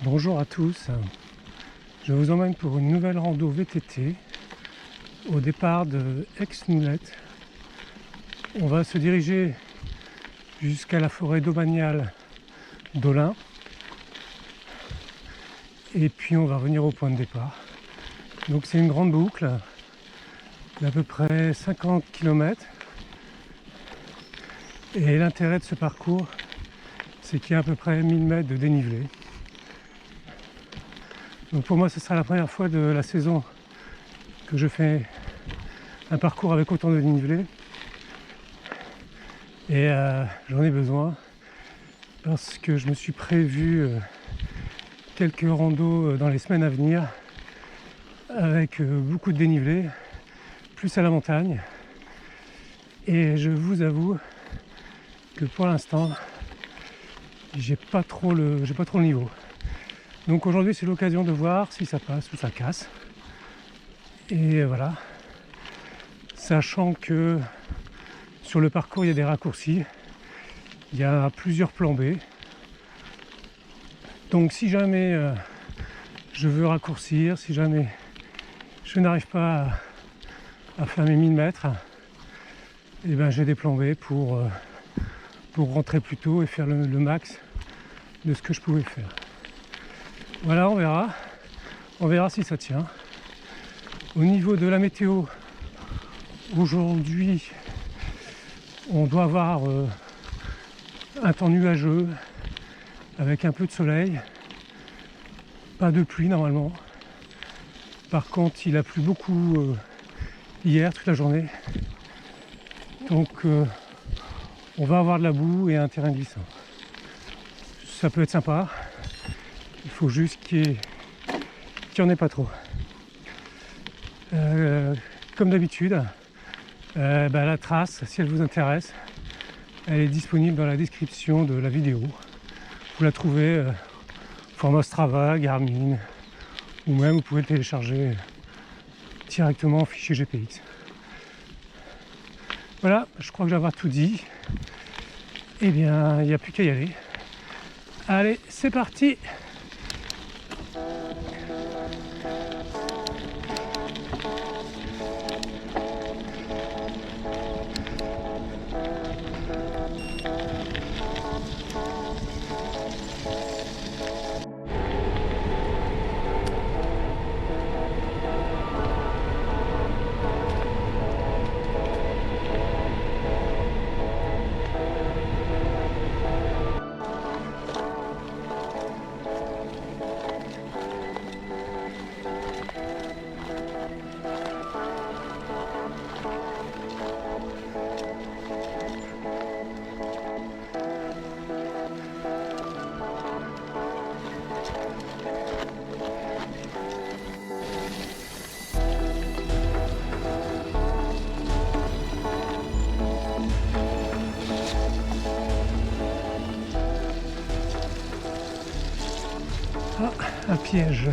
Bonjour à tous, je vous emmène pour une nouvelle rando VTT au départ de Aix-Noulette. On va se diriger jusqu'à la forêt domaniale d'Olin et puis on va revenir au point de départ. Donc c'est une grande boucle d'à peu près 50 km et l'intérêt de ce parcours c'est qu'il y a à peu près 1000 mètres de dénivelé. Donc pour moi ce sera la première fois de la saison que je fais un parcours avec autant de dénivelé et j'en ai besoin parce que je me suis prévu quelques randos dans les semaines à venir avec beaucoup de dénivelé, plus à la montagne, et je vous avoue que pour l'instant j'ai pas trop le niveau. Donc aujourd'hui c'est l'occasion de voir si ça passe ou ça casse, et voilà, sachant que sur le parcours il y a des raccourcis, il y a plusieurs plans B. Donc si jamais je veux raccourcir, si jamais je n'arrive pas à faire mes 1000 mètres, et ben j'ai des plans B pour rentrer plus tôt et faire le max de ce que je pouvais faire. Voilà, on verra si ça tient. Au niveau de la météo, aujourd'hui on doit avoir un temps nuageux avec un peu de soleil, pas de pluie normalement. Par contre il a plu beaucoup hier toute la journée, donc on va avoir de la boue et un terrain glissant. Ça peut être sympa, il faut juste qu'il n'y en ait pas trop. Comme d'habitude, la trace, si elle vous intéresse, elle est disponible dans la description de la vidéo. Vous la trouvez format Strava, Garmin, ou même vous pouvez le télécharger directement en fichier GPX. Voilà, je crois que j'ai avoir tout dit. Eh bien, il n'y a plus qu'à y aller. Allez, c'est parti! Ah, un piège.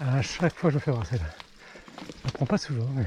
À chaque fois je me fais brasser là. Ça prend pas souvent mais.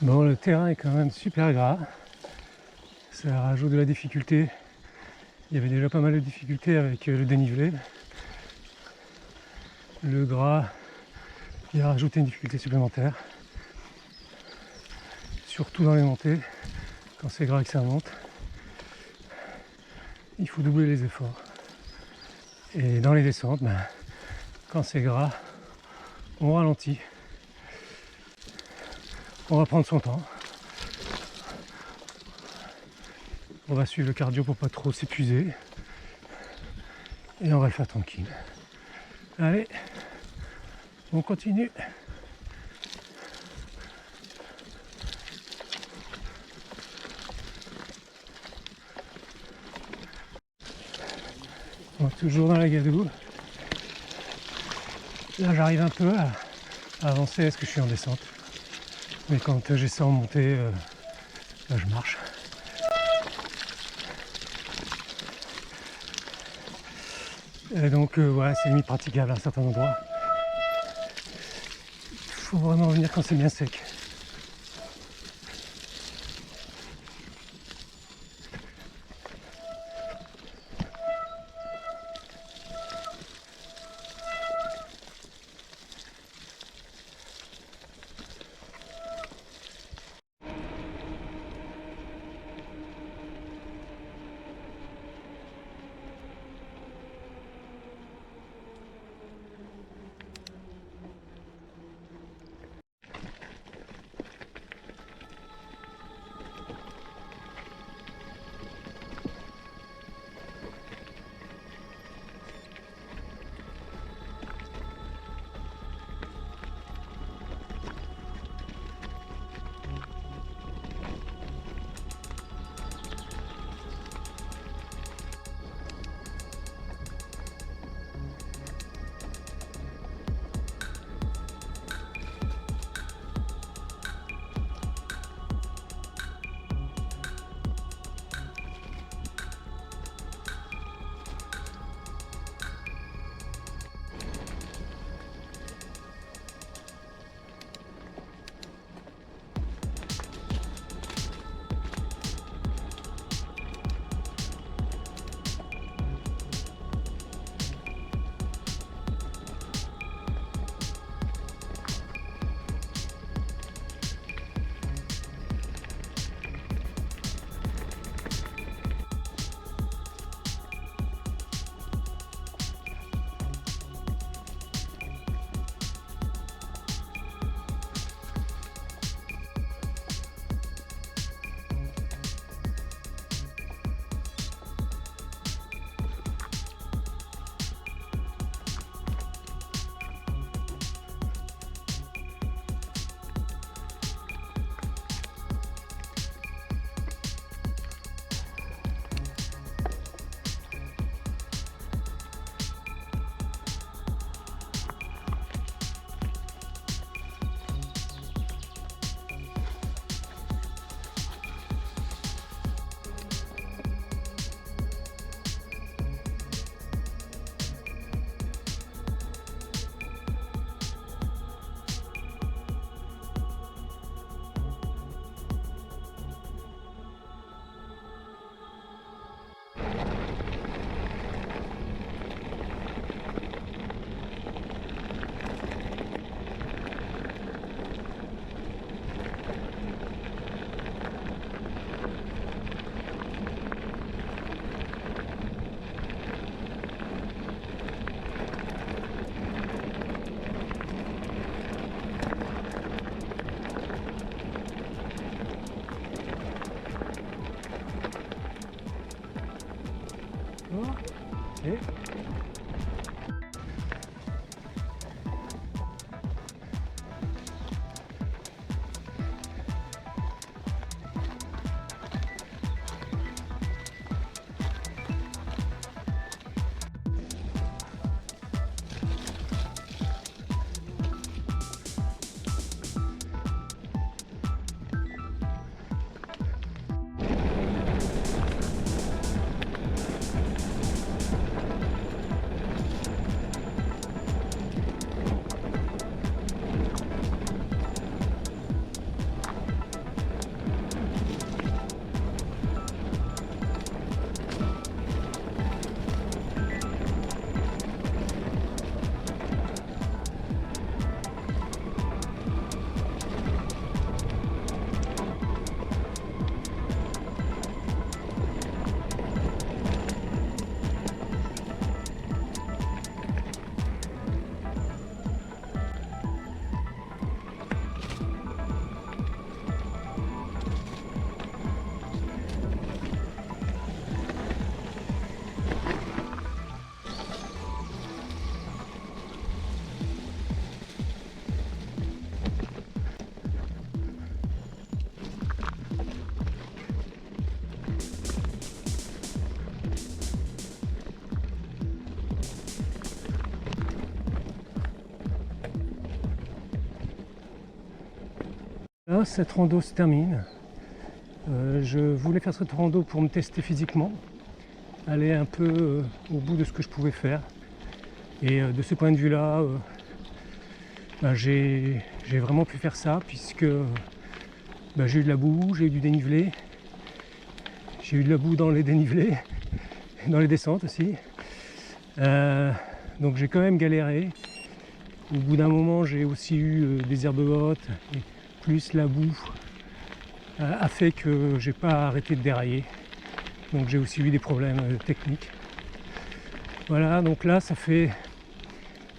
Bon, le terrain est quand même super gras, ça rajoute de la difficulté. Il y avait déjà pas mal de difficultés avec le dénivelé. Le gras, il a rajouté une difficulté supplémentaire, surtout dans les montées, quand c'est gras et que ça monte. il faut doubler les efforts. Et dans les descentes, quand c'est gras, on ralentit. On va prendre son temps. On va suivre le cardio pour pas trop s'épuiser. Et on va le faire tranquille. Allez, on continue. On est toujours dans la gadoue. Là j'arrive un peu à avancer parce que je suis en descente. Mais quand j'essaie en montée, là je marche. Et donc voilà, c'est mi-praticable à un certain endroit. Il faut vraiment venir quand c'est bien sec. Et voilà, cette rando se termine. Je voulais faire cette rando pour me tester physiquement, aller un peu au bout de ce que je pouvais faire. Et de ce point de vue-là, j'ai vraiment pu faire ça puisque j'ai eu de la boue, j'ai eu du dénivelé, j'ai eu de la boue dans les dénivelés, dans les descentes aussi. Donc j'ai quand même galéré. Au bout d'un moment, j'ai aussi eu des herbes hautes, et plus la boue a fait que j'ai pas arrêté de dérailler. Donc j'ai aussi eu des problèmes techniques. Voilà, donc là ça fait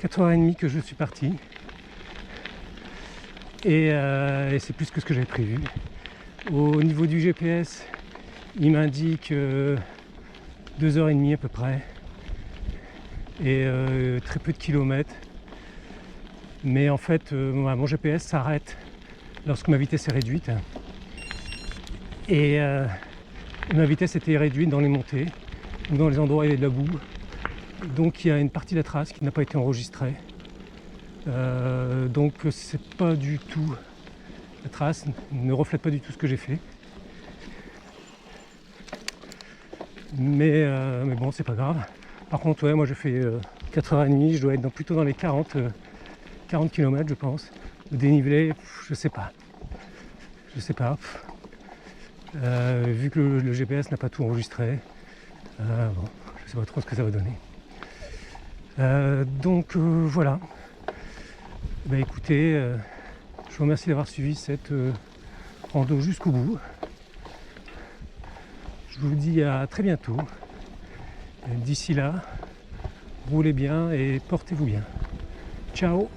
4h30 que je suis parti. Et c'est plus que ce que j'avais prévu. Au niveau du GPS, il m'indique 2h30 à peu près. Et très peu de kilomètres. Mais en fait, mon GPS s'arrête lorsque ma vitesse est réduite. Et ma vitesse était réduite dans les montées, ou dans les endroits où il y avait de la boue. Donc il y a une partie de la trace qui n'a pas été enregistrée. Donc c'est pas du tout, la trace ne reflète pas du tout ce que j'ai fait. Mais bon, c'est pas grave. Par contre, ouais, moi j'ai fait 4h30, je dois être plutôt dans les 40 km je pense. Le dénivelé, je sais pas. Vu que le GPS n'a pas tout enregistré, bon, je sais pas trop ce que ça va donner. Donc voilà. Écoutez, je vous remercie d'avoir suivi cette rando jusqu'au bout. Je vous dis à très bientôt. D'ici là, roulez bien et portez-vous bien. Ciao!